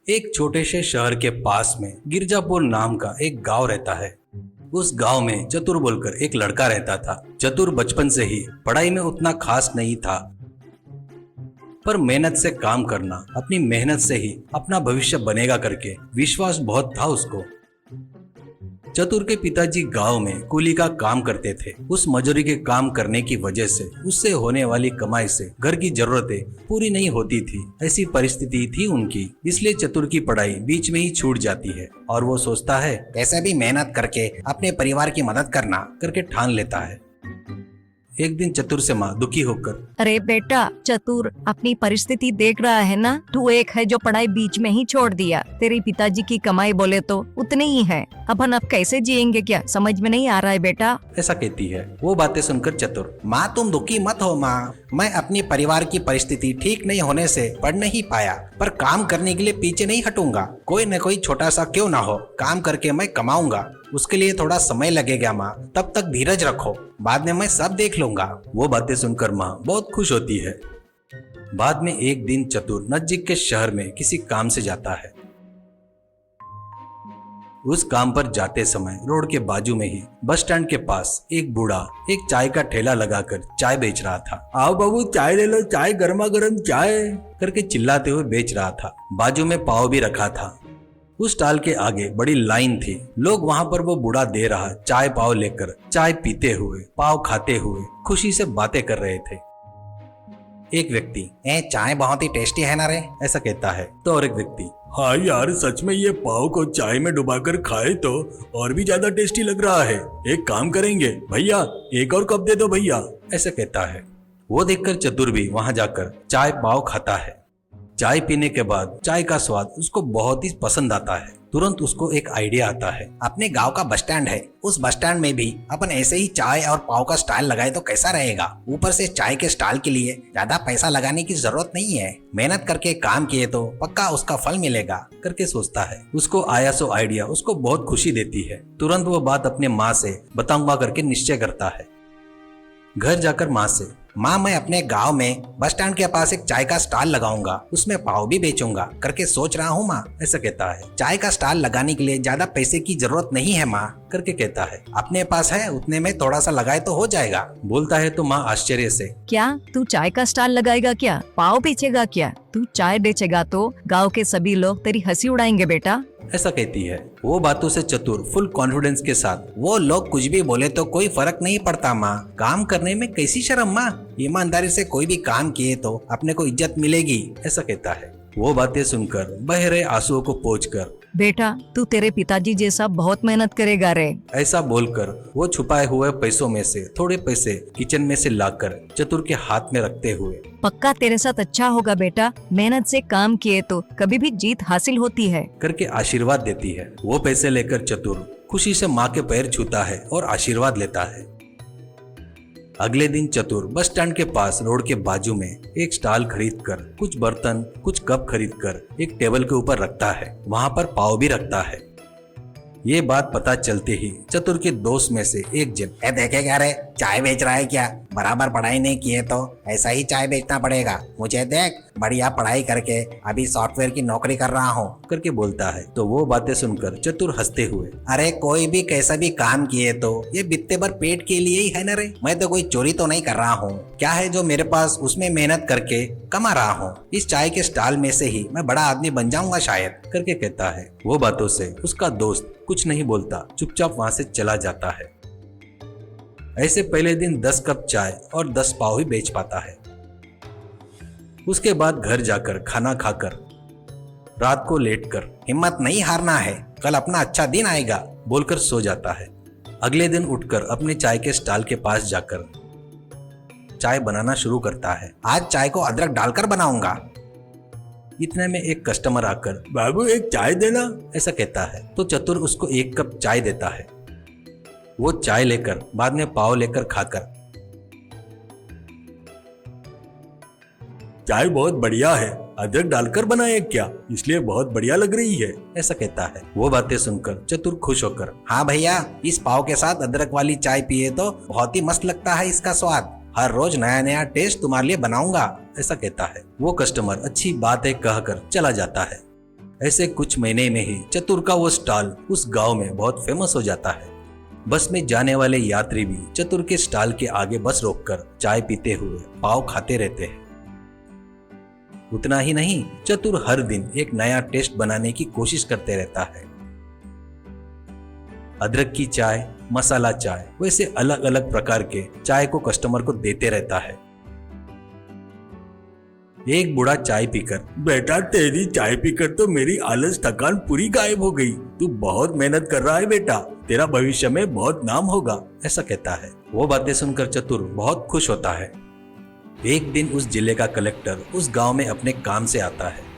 एक छोटे से शहर के पास में गिरजापुर नाम का एक गांव रहता है। उस गांव में चतुर बोलकर एक लड़का रहता था। चतुर बचपन से ही पढ़ाई में उतना खास नहीं था, पर मेहनत से काम करना, अपनी मेहनत से ही अपना भविष्य बनेगा करके विश्वास बहुत था उसको। चतुर के पिताजी गांव में कुली का काम करते थे। उस मजूरी के काम करने की वजह से उससे होने वाली कमाई से घर की जरूरतें पूरी नहीं होती थी। ऐसी परिस्थिति थी उनकी, इसलिए चतुर की पढ़ाई बीच में ही छूट जाती है और वो सोचता है कैसे भी मेहनत करके अपने परिवार की मदद करना करके ठान लेता है। एक दिन चतुर से माँ दुखी होकर, अरे बेटा चतुर, अपनी परिस्थिति देख रहा है ना, तू एक है जो पढ़ाई बीच में ही छोड़ दिया। तेरे पिताजी की कमाई बोले तो उतनी ही है, अपन अब कैसे जिएंगे क्या समझ में नहीं आ रहा है बेटा, ऐसा कहती है। वो बातें सुनकर चतुर, माँ तुम दुखी मत हो माँ, मैं अपनी परिवार की परिस्थिति ठीक नहीं होने से पढ़ नहीं पाया, पर काम करने के लिए पीछे नहीं हटूंगा। कोई न कोई छोटा सा क्यों ना हो, काम करके मैं कमाऊंगा। उसके लिए थोड़ा समय लगेगा माँ, तब तक धीरज रखो, बाद में मैं सब देख लूंगा। वो बातें सुनकर माँ बहुत खुश होती है। बाद में एक दिन चतुर नजदीक के शहर में किसी काम से जाता है। उस काम पर जाते समय रोड के बाजू में ही बस स्टैंड के पास एक बूढ़ा एक चाय का ठेला लगाकर चाय बेच रहा था। आओ बाबू चाय ले लो, चाय गर्मा गर्म चाय करके चिल्लाते हुए बेच रहा था। बाजू में पाव भी रखा था। उस स्टॉल के आगे बड़ी लाइन थी। लोग वहां पर वो बूढ़ा दे रहा चाय पाव लेकर चाय पीते हुए, पाव खाते हुए खुशी से बातें कर रहे थे। एक व्यक्ति, चाय बहुत ही टेस्टी है ना रे, ऐसा कहता है। तो और एक व्यक्ति, हाँ यार सच में ये पाव को चाय में डुबाकर खाए तो और भी ज्यादा टेस्टी लग रहा है। एक काम करेंगे भैया, एक और कप दे दो भैया, ऐसा कहता है। वो देखकर चतुर भी वहां जाकर चाय पाव खाता है। चाय पीने के बाद चाय का स्वाद उसको बहुत ही पसंद आता है। तुरंत उसको एक आइडिया आता है। अपने गांव का बस स्टैंड है, उस बस स्टैंड में भी अपन ऐसे ही चाय और पाव का स्टॉल लगाए तो कैसा रहेगा। ऊपर से चाय के स्टॉल के लिए ज्यादा पैसा लगाने की जरूरत नहीं है, मेहनत करके काम किए तो पक्का उसका फल मिलेगा करके सोचता है। उसको आया सो आइडिया उसको बहुत खुशी देती है। तुरंत वो बात अपने माँ से बताऊंगा करके निश्चय करता है। घर जाकर माँ से, माँ मैं अपने गांव में बस स्टैंड के पास एक चाय का स्टॉल लगाऊंगा, उसमें पाव भी बेचूंगा करके सोच रहा हूँ माँ, ऐसा कहता है। चाय का स्टॉल लगाने के लिए ज्यादा पैसे की जरूरत नहीं है माँ करके कहता है। अपने पास है उतने में थोड़ा सा लगाए तो हो जाएगा, बोलता है। तो माँ आश्चर्य से, क्या तू चाय का स्टॉल लगाएगा क्या, पाव बेचेगा क्या, तू चाय बेचेगा तो गाँव के सभी लोग तेरी हंसी उड़ाएंगे बेटा, ऐसा कहती है। वो बातों से चतुर फुल कॉन्फिडेंस के साथ, वो लोग कुछ भी बोले तो कोई फर्क नहीं पड़ता माँ, काम करने में कैसी शर्म माँ, ईमानदारी से कोई भी काम किए तो अपने को इज्जत मिलेगी, ऐसा कहता है। वो बातें सुनकर बह रहे आंसुओं को पोंछकर, बेटा तू तेरे पिताजी जैसा बहुत मेहनत करेगा रे, ऐसा बोलकर वो छुपाए हुए पैसों में से थोड़े पैसे किचन में से लाकर चतुर के हाथ में रखते हुए, पक्का तेरे साथ अच्छा होगा बेटा, मेहनत से काम किए तो कभी भी जीत हासिल होती है करके आशीर्वाद देती है। वो पैसे लेकर चतुर खुशी से माँ के पैर छूता है और आशीर्वाद लेता है। अगले दिन चतुर बस स्टैंड के पास रोड के बाजू में एक स्टॉल खरीदकर कुछ बर्तन कुछ कप खरीदकर एक टेबल के ऊपर रखता है। वहां पर पाव भी रखता है। ये बात पता चलते ही चतुर के दोस्त में से एक जन, देखे क्या रे, चाय बेच रहा है क्या, बराबर पढ़ाई नहीं किए तो ऐसा ही चाय बेचना पड़ेगा, मुझे देख बढ़िया पढ़ाई करके अभी सॉफ्टवेयर की नौकरी कर रहा हूँ करके बोलता है। तो वो बातें सुनकर चतुर हंसते हुए, अरे कोई भी कैसा भी काम किए तो ये बित्ते भर पेट के लिए ही है न रे, मैं तो कोई चोरी तो नहीं कर रहा हूँ, क्या है जो मेरे पास उसमें मेहनत करके कमा रहा हूँ, इस चाय के स्टॉल में से ही मैं बड़ा आदमी बन जाऊंगा शायद करके कहता है। वो बातों से उसका दोस्त कुछ नहीं बोलता, चुपचाप वहां से चला जाता है। ऐसे पहले दिन 10 कप चाय और 10 पाव ही बेच पाता है। उसके बाद घर जाकर खाना खाकर रात को लेटकर, हिम्मत नहीं हारना है, कल अपना अच्छा दिन आएगा बोलकर सो जाता है। अगले दिन उठकर अपने चाय के स्टॉल के पास जाकर चाय बनाना शुरू करता है। आज चाय को अदरक डालकर बनाऊंगा। इतने में एक कस्टमर आकर, बाबू एक चाय देना, ऐसा कहता है। तो चतुर उसको 1 कप चाय देता है। वो चाय लेकर बाद में पाव लेकर खाकर, चाय बहुत बढ़िया है, अदरक डालकर बनाए क्या, इसलिए बहुत बढ़िया लग रही है, ऐसा कहता है। वो बातें सुनकर चतुर खुश होकर, हाँ भैया इस पाव के साथ अदरक वाली चाय पिए तो बहुत ही मस्त लगता है इसका स्वाद, हर रोज नया नया टेस्ट तुम्हारे लिए बनाऊंगा, ऐसा कहता है। वो कस्टमर अच्छी बात है कहकर चला जाता है। ऐसे कुछ महीने में ही चतुर का वो स्टॉल उस गांव में बहुत फेमस हो जाता है। बस में जाने वाले यात्री भी चतुर के स्टॉल के आगे बस रोककर चाय पीते हुए पाव खाते रहते हैं। उतना ही नहीं, चतुर हर दिन एक नया टेस्ट बनाने की कोशिश करते रहता है। अदरक की चाय, मसाला चाय, वैसे अलग अलग प्रकार के चाय को कस्टमर को देते रहता है। एक बूढ़ा चाय पीकर, बेटा तेरी चाय पीकर तो मेरी आलस थकान पूरी गायब हो गई। तू बहुत मेहनत कर रहा है बेटा, तेरा भविष्य में बहुत नाम होगा, ऐसा कहता है। वो बातें सुनकर चतुर बहुत खुश होता है। एक दिन उस जिले का कलेक्टर उस गांव में अपने काम से आता है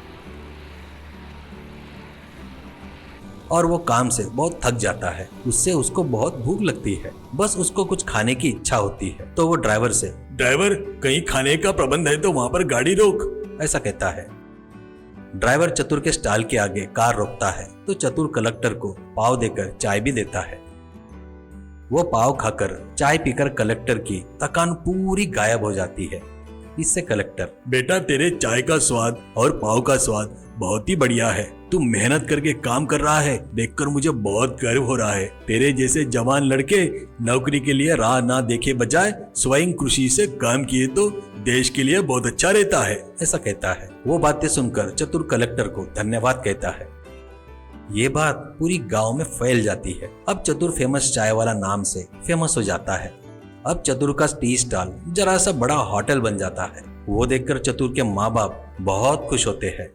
और वो काम से बहुत थक जाता है। उससे उसको बहुत भूख लगती है। बस उसको कुछ खाने की इच्छा होती है तो वो ड्राइवर से, ड्राइवर कहीं खाने का प्रबंध है तो वहां पर गाड़ी रोक, ऐसा कहता है। ड्राइवर चतुर के स्टॉल के आगे कार रोकता है तो चतुर कलेक्टर को पाव देकर चाय भी देता है। वो पाव खाकर चाय पीकर कलेक्टर की थकान पूरी गायब हो जाती है। इससे कलेक्टर, बेटा तेरे चाय का स्वाद और पाव का स्वाद बहुत ही बढ़िया है। तू मेहनत करके काम कर रहा है, देखकर मुझे बहुत गर्व हो रहा है। तेरे जैसे जवान लड़के नौकरी के लिए राह ना देखे बजाय स्वयं कृषि से काम किए तो देश के लिए बहुत अच्छा रहता है, ऐसा कहता है। वो बातें सुनकर चतुर कलेक्टर को धन्यवाद कहता है। ये बात पूरी गांव में फैल जाती है। अब चतुर फेमस चाय वाला नाम से फेमस हो जाता है। अब चतुर का टी स्टॉल जरा सा बड़ा होटल बन जाता है। वो देखकर चतुर के माँ बाप बहुत खुश होते हैं।